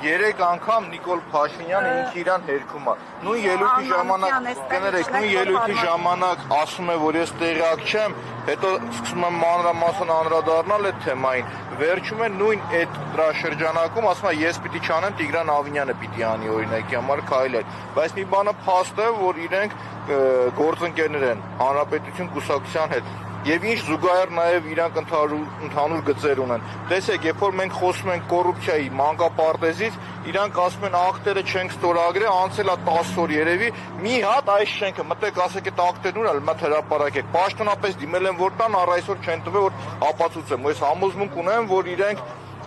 Երեք անգամ Նիկոլ Փաշինյանը ինքը իրան հերքում է։ Նույն ելույթի ժամանակ կներեք, նույն ելույթի ժամանակ ասում է, որ ես տեղյակ չեմ, հետո սկսում եմ մանրամասն անդրադառնալ այդ թեմային։ Վերջում է նույն այդ դրաշրջանակում ասում է, ես պիտի չանեմ, Տիգրան Ավինյանը պիտի անի օրինակի համար քայլեր։ Բայց մի բանը փաստ է, որ իրենք գործընկերներ են Հանրապետություն կուսակցության հետ։ Եվ ինչ զուգահեռ նաև իրանք ընդհանուր գծեր ունեն։ Տեսեք, երբ որ մենք խոսում ենք կոռուպցիայի մանկապարտեզից, իրանք ասում են ակտերը չենք ստորագրել, անցել է 10 օր երևի, մի հատ այս շենքը մտեք ասեք այդ ակտերն ուր է, մտ հրապարակեք։ Պաշտոնապես դիմել են որ տան, առ այսօր չեն տվել, որ ապացուցեմ։ Ես համոզմունք ունեմ, որ իրենք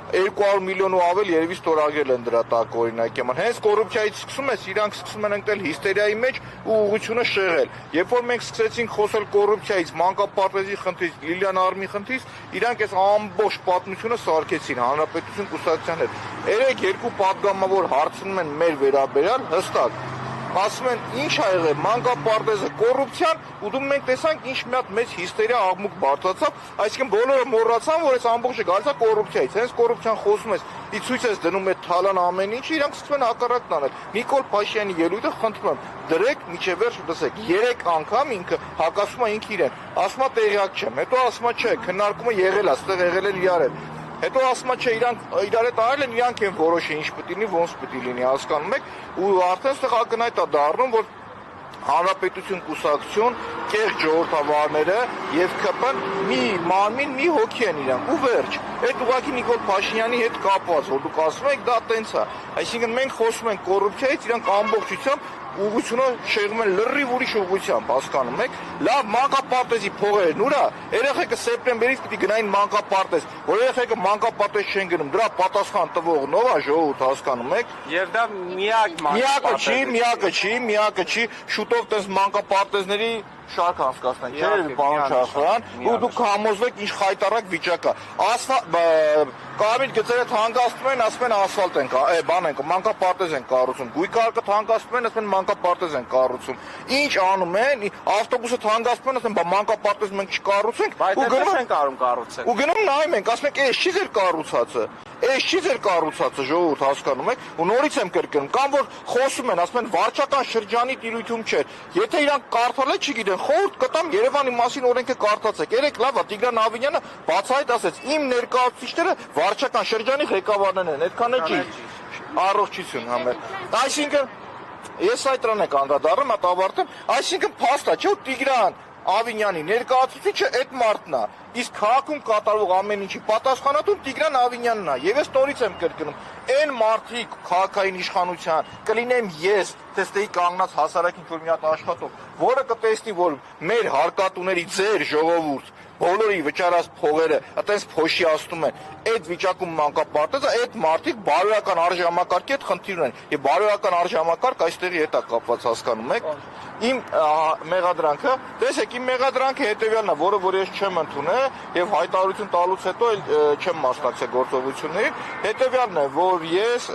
200 միլիոն ու ավել երևի ստորագրել են դրա տակ օրինակի համար։ Հենց կոռուպցիայից սկսում ես, իրանք սկսում են ընկնել հիստերիայի մեջ ու ուղղությունը շեղել։ Երբ որ մենք սկսեցինք խոսել կոռուպցիայից, մանկապարտեզի խնդրից, Լիլիան Արմի խնդրից, իրանք այս ամբողջ պատմությունը սարքեցին Հանրապետություն կուսակցության հետ։ Երեք երկու պատգամավոր հարցնում են մեր վերաբերյալ հստակ։ Ասում են ինչ ա եղել մանկապարտեզը կոռուպցիան ու դու մենք տեսանք ինչ մի հատ մեծ հիստերիա աղմուկ բարձրացավ, այսինքն բոլորը մոռացան, որ այս ամբողջը գալիս է կոռուպցիայից, հենց կոռուպցիան խոսում ես, ի ցույց ես դնում այդ թալան ամեն ինչ, իրանք սկսում են հակառակն անել։ Նիկոլ Փաշինյանի ելույթը խնդրում եմ դրեք միջև վերջ լսեք, 3 անգամ ինքը հակասում է ինքը իրեն, ասում է տեղյակ չեմ, հետո ասում է չէ, քննարկումը եղել է, այստեղ եղել են իրար են։ Հետո ասում է չէ, իրանք իրար հետ արել են, իրանք են որոշել ինչ պետք լինի, ոնց պետք լինի, հասկանում եք, ու արդեն այստեղ ակնհայտ է դառնում, որ Հանրապետություն կուսակցություն, կեղծ ժողովրդավարները եւ ԿՊ-ն մի մանմին, մի հոգի են իրանք, ու վերջ։ Այդ ուղղակի Նիկոլ Փաշինյանի հետ կապված, որ դուք ասում եք, դա տենց է։ Այսինքն մենք խոսում ենք կոռուպցիայից, իրանք ամբողջությամբ ուղղությունը շեղում են լրիվ ուրիշ ուղղությամբ, հասկանում եք։ Լավ մանկապարտեզի փողերն ուրա, երեխեքը սեպտեմբերից պիտի գնային մանկապարտեզ, որ երեխեքը մանկապարտեզ չեն գնում, դրա պատասխան տվողն ով է, ժողովուրդ, հասկանում եք։ Եվ դա միակը չի, շուտով տես մանկապարտեզների շարք անցկացնենք, չէ՞, պարոն Շահխոյան, ու դուք համոզվեք ինչ խայտարակ վիճակ է։ Կարմիր գծերը թանկացնում են, ասում են ասֆալտ են, բան են, մանկապարտեզ են կառուցում։ Գույքարկը թանկացնում են, ասում են մանկապարտեզ են կառուցում։ Ինչ անում են, ավտոբուսը թանկացնում են, ասում են մանկապարտեզ մենք չկառուցենք, ու գնում են կառուցել։ Ու գնում նայում ենք, ասում ենք, էս չի ձեր կառուցածը։ Էս չի ձեր կառուցածը, ժողովուրդ, հասկանում եք, ու նորից եմ կրկնում, կամ որ խոսում են, ասում են վարչական շրջանի տիրույթում չէր։ Եթե իրանք կարդալ են, չգիտեն, խորհուրդ կտամ Երևանի մասին օրենքը կարդացեք։ Երեք լավ է, Տիգրան Ավինյանը բացահայտ ասեց, իմ ներկայացուցիչները վարչական շրջանի ղեկավարներն են, այդքան է չի։ Առողջություն համեր։ Այսինքն ես այդ դրան եք անդրադառնում, այդ ավարտեմ, այսինքն փաստ է, չէ՞ Տիգրան Ավինյանի ներկայացուցիչը այդ մարդն է, իսկ քաղաքում կատարվող ամեն ինչի պատասխանատուն Տիգրան Ավինյանն է։ Եվ ես նորից եմ կրկնում, այն մարդիկ քաղաքային իշխանության կլինեմ ես, տեստեի կանգնած հասարակին որ մի հատ աշխատող, որը կտեսնի, որ մեր հարկատուների ձեր ժողովուրդ բոլորի վճարած փողերը այտենց փոշիացնում են այդ վիճակում մանկապարտեզը, այդ մարդիկ բարոյական արժեհամակարգի հետ խնդիր ունեն եւ բարոյական արժեհամակարգ այստեղի հետ է կապված, հասկանում եք։ Իմ մեղադրանքը, տեսեք, իմ մեղադրանքը հետեւյալն է, որը որ ես չեմ ընդունել եւ հայտարարություն տալուց հետո չեմ մասնակցել գործողություններին, հետեւյալն է, որ ես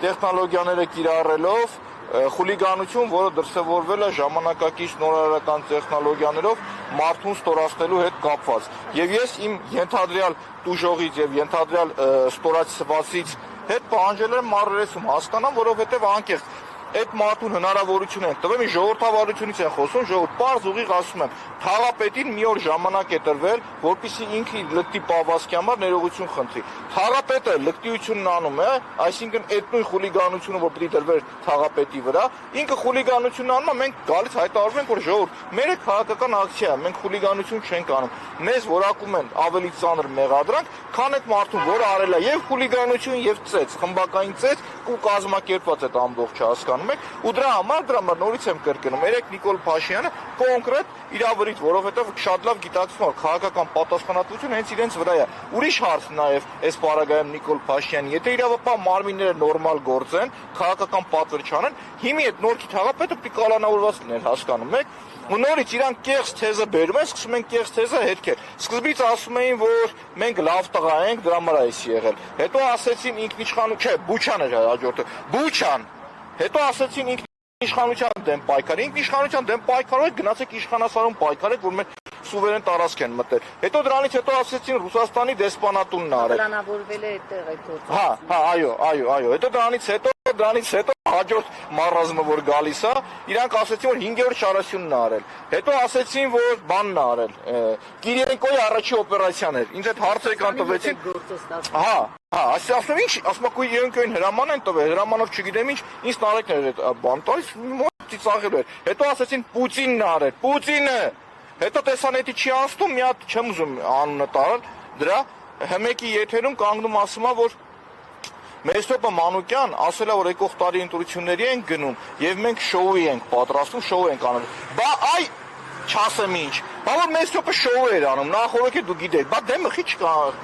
տեխնոլոգիաները կիրառելով խուլիգանություն, որը դրսևորվել է ժամանակակից նորարարական տեխնոլոգիաներով մարդուն ստորացնելու հետ կապված։ Եվ ես իմ ենթադրյալ տուժողից եւ ենթադրյալ ստորացվածից հետ պահանջել եմ մարրերեսում, հասկանամ, որովհետեւ անկեղծ այդ մարդուն հնարավորություն են տվել, մի ժողովրդավարությունից են խոսում, ժողովուրդ պարզ ուղիղ ասում եմ, թաղապետին մի օր ժամանակ է տրվել, որպեսզի ինքը լկտի պահվածքի համար ներողություն խնդրի։ Թաղապետը լկտիությունն անում է, այսինքն այդ նույն խուլիգանությունը, որ պիտի դրվեր թաղապետի վրա, ինքը խուլիգանությունն անում է, մենք գալիս հայտարարում ենք, որ ժողովուրդ, մեր քաղաքական ակցիա է, մենք խուլիգանություն չենք անում։ Մեզ որակում են ավելի ծանր մեղադրանք, քան այդ մարդուն, որը արել է եւ խուլիգանություն եւ ծեծ, խմբակային ծեծ ու կազմակերպված այդ ամբողջը, հասկանում եք, ու դրա համար նորից եմ կրկնում, երեք Նիկոլ Փաշինյանը կոնկրետ իր վրից, որովհետև շատ լավ գիտակցում է քաղաքական պատասխանատվությունը հենց իրենց վրա է։ Ուրիշ հարց նաև այս պարագայում Նիկոլ Փաշինյանը, եթե իրավապահ մարմինները նորմալ գործեն, քաղաքական պատվեր չանեն, հիմի այդ նորքի թաղապետը պիտի կալանավորված լիներ, հասկանում եք։ Ու նորից իրանք կեղծ թեզը բերում են, սկսում են կեղծ թեզը հետքել։ Սկզբից ասում էին, որ մենք լավ տղա ենք, դրա համար է եղել։ Հետո ասեցին ինքնիշխանություն, չէ, Բուչան էր հաջորդը։ Բուչան։ Հետո ասեցին Իշխանության դեմ պայքար, իշխանության դեմ պայքարը գնացեք իշխանասարում պայքարեք, որ մեր սուվերեն տարածք են մտել։ Հետո դրանից հետո ասեցին Ռուսաստանի դեսպանատունն արել։ Պլանավորվել է այդտեղ այդ գործը։ Հա, այո։ Հետո դրանից հետո հաջորդ մարազմը որ գալիս է, իրանք ասեցին որ 5-րդ շարասյունն է արել։ Հետո ասեցին որ բանն է արել։ Կիրիենկոյի առաջի օպերացիան էր։ Ինձ այդ հարցերը կան տվեցին։ Ասում ինչ, ասում եք Կիրիենկոյին հրաման են տվել, հրամանով չգիտեմ ինչ, ինձ նարեկներ էր այդ բան տալիս, մոտ ծիծաղելու էր։ Հետո ասեցին Պուտինն է արել, Պուտինը։ Հետո տեսանետի չի անցնում, մի հատ չեմ ուզում անունը տալ, դրա հմեկի եթերում կանգնում ասում է որ Մեսրոպը Մանուկյան ասել է որ եկող տարի ընտրությունների են գնում եւ մենք շոուի ենք պատրաստում, շոու ենք անում։ Բա այ չասեմ ինչ։ Բա որ Մեսրոպը շոու էր անում, նախորդ դու գիտեք, բա դեմը խիչ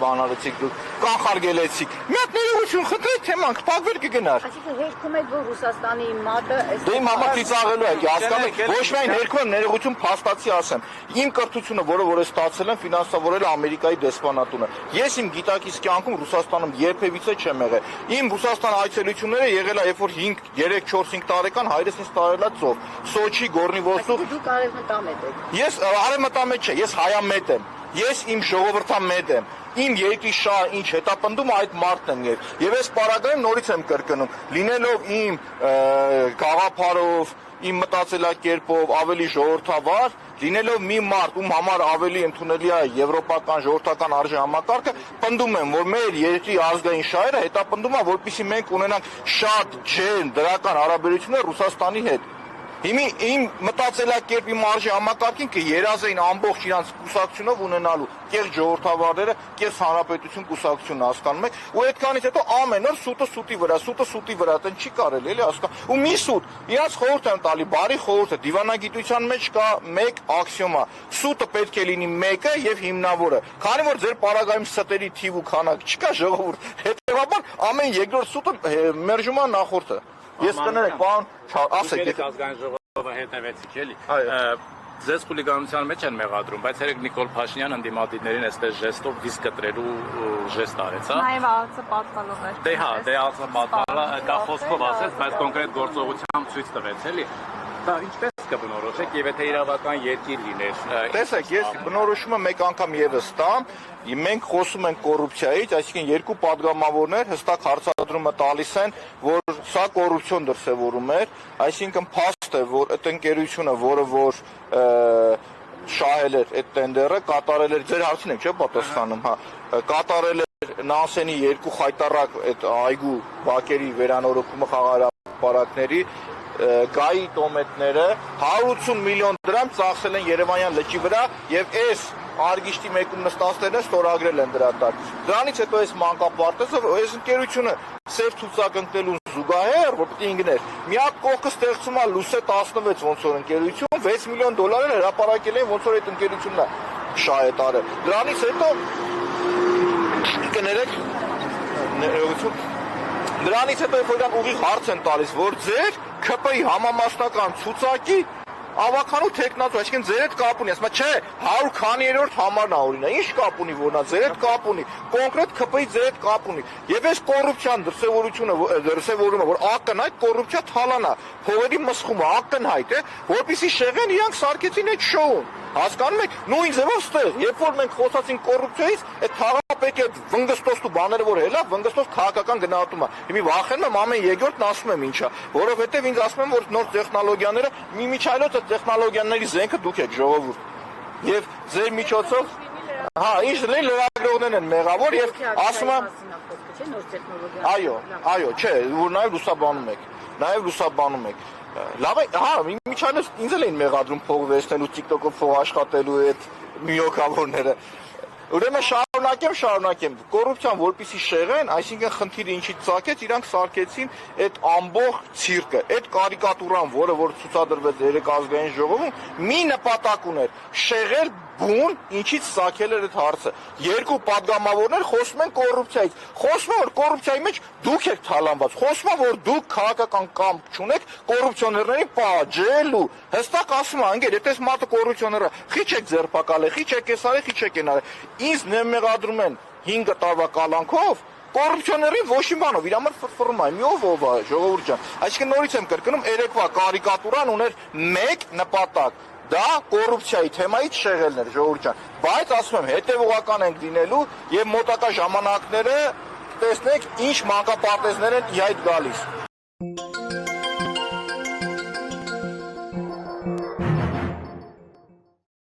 բանալեցիք դու, կանխարգելեցիք։ Մի հատ ներողություն խնդրեք թեմանք, փակվել կգնար։ Այսինքն հերքում եք որ Ռուսաստանի մատը Դե իմ համար ծիծաղելու եք, հասկանում եք, ոչ միայն հերքում եմ ներողություն փաստացի ասեմ։ Իմ կրթությունը, որը ստացել եմ, ֆինանսավորել է Ամերիկայի դեսպանատունը։ Ես իմ գիտակից կյանքում Ռուսաստանում երբևիցե չեմ եղել։ Իմ Ռուսաստան այցելությունները եղել է, երբ որ 3-4-5 տարեկան հայրս ինձ տարել է ծով։ Սոչի, Գորնիվոստով։ Դուք արևմտամետ եք։ Ես արևմտամետ չէ, ես հայամետ եմ։ Ես իմ ժողովրդամետ եմ։ Իմ երկրի շահ ինչ հետապնդում այդ մարդն եմ եւ ես պարագայում նորից եմ կրկնում լինելով իմ գաղափարով իմ մտածելակերպով ավելի ժողովրդավար լինելով մի մարդ ում համար ավելի ընդունելի է եվրոպական ժողովրդական արժե համակարգը պնդում եմ որ մեր երկրի ազգային շահերը հետապնդում է որպեսզի մենք ունենանք շատ ջերմ դրական հարաբերություններ Ռուսաստանի հետ Իմ մտածելակերպի մարժի համակարգին կերազեին ամբողջ իրանց կուսակցությունով ունենալու կեղծ ժողովրդավարները, կեղծ հանրապետություն կուսակցությունն հասկանում եք, ու այդքանից հետո ամեն օր սուտը սուտի վրա, այդեն չի կարելի էլի հասկանալ։ Ու մի սուտ, իրանց խորհուրդ եմ տալի, բարի խորհուրդ է, դիվանագիտության մեջ կա մեկ աքսիոմա, սուտը պետք է լինի մեկը եւ հիմնավորը։ Քանի որ ձեր պարագայում ստերի թիվ ու քանակ չկա ժողովուրդ, հետեւաբար ամեն երկրորդ սուտը մերժում է նախորդը։ Ես կներեք, պարոն, ասեք։ Ազգային ժողովը հետևեցիք էլի։ Ձեզ խուլիգանության մեջ են մեղադրում, բայց երեք Նիկոլ Փաշինյանը ընդդիմադիրներին այստեղ ժեստով դիսկ կտրելու ժեստ արեց, հա։ Նաև ԱԱՑ պատվալով էր։ Դե հա, դե ԱԱՑ պատվալը կա խոսքով ասեց, բայց կոնկրետ գործողությամբ ցույց տվեց, էլի։ Դա ինչպես կբնորոշեք եւ եթե իրավական երկիր լիներ։ Տեսեք, ես բնորոշումը մեկ անգամ եւս տամ, մենք խոսում ենք կոռուպցիայից, այսինքն երկու падգամավորներ հստակ հարցադրումը տալիս են, որ սա կոռուպցիոն դրսևորում էր, այսինքն փաստ է, որ այդ ընկերությունը, որը որ շահել էր այդ տենդերը, կատարել էր, ձեր հարցին եք չէ՞ պատասխանում, հա, կատարել էր Նանսենի երկու խայտարակ այդ այգու բակերի վերանորոգումը խաղահրապարակների գայի տոմետները 180 միլիոն դրամ ծախսել են Երևանյան լճի վրա եւ այս արգիշտի մեկում նստածներն ստորագրել են դրա տակ։ Դրանից հետո այս մանկապարտեզը այս ընկերությունը սև ցուցակ ընկնելու զուգահեռ որ պետք է ինգներ։ Մի հատ կողքը ստեղծում է Լուսե 16 ոնց որ ընկերություն 6 միլիոն դոլար հրապարակել են ոնց որ այդ ընկերությունն է շահ է տարել։ Դրանից հետո կներեք ներողություն Դրանից հետո երբ ուղիղ հարց են տալիս, որ ձեր ՔՊ-ի համամասնական ցուցակի ավականու տեխնացու, այսինքն ձեր հետ կապ ունի, ասում է, չէ, 100 քանիերորդ համարն է օրինա, ինչ կապ ունի, որ նա ձեր հետ կապ ունի, կոնկրետ ՔՊ-ի ձեր հետ կապ ունի։ Եվ այս կոռուպցիան դրսևորումը, որ ակնհայտ կոռուպցիա թալան է, փողերի մսխումը ակնհայտ է, որպեսզի շեղեն իրանք սարքեցին այդ շոուն։ Հասկանում եք, նույն ձևով ստեղ, երբ որ մենք խոսացինք կոռուպցիայից, այդ թաղապետի այդ վնգստոստու բաները որ հելա, վնգստոս քաղաքական գնահատում է։ Հիմի վախենում եմ ամեն երկրորդն ասում եմ ինչա, որովհետև ինձ ասում են որ նոր տեխնոլոգիաները մի միջայլոց այդ տեխնոլոգիաների զենքը դուք եք ժողովուրդ։ Եվ ձեր միջոցով հա, ինչ լրագրողներն են մեղավոր եւ ասում եմ այո, չէ, որ նաեւ լուսաբանում եք, նաեւ լուսաբանում եք։ Լավ է, հա, միջայլոց ինձ էլ էին մեղադրում փող վերցնելու, TikTok-ով փող աշխատելու այդ միոկավորները։ Ուրեմն շարունակեմ, կոռուպցիան որպեսի շեղեն, այսինքն խնդիրը ինչի ծագեց, իրանք սարքեցին այդ ամբողջ ցիրկը, այդ կարիկատուրան, որը որ ցուցադրվեց երեք ազգային ժողովում, մի նպատակ ուներ՝ շեղել բուն, ինչից սարքել էր այդ հարցը։ Երկու падգամավորներ խոսում են կոռուպցիայից։ Խոսում են որ կոռուպցիայի մեջ դուք եք թալանված։ Խոսում են որ դուք քաղաքական կամք չունեք կոռուպցիոներներին պահանջելու։ Հստակ ասում են, անգեր, եթե մարդը կոռուպցիոներ է, խիչ եք ձերբակալել, խիչ եք էս արել, խիչ եք այն արել։ Ինձ մեղադրում են 5 տարվա կալանքով կոռուպցիոներին ոչ մի բանով իր համար ֆրֆռում է, մի ով է, ժողովուրդ ջան։ Այսինքն նորից եմ կրկնում, երեկվա կարիկատուրան ուներ մեկ նպատակ, դա կոռուպցիայի թեմայից շեղելն էր, ժողովուրդ ջան։ Բայց ասում եմ, հետևողական ենք լինելու եւ մոտակա ժամանակները տեսնեք ինչ մանկապարտեզներ են ի հայտ գալիս։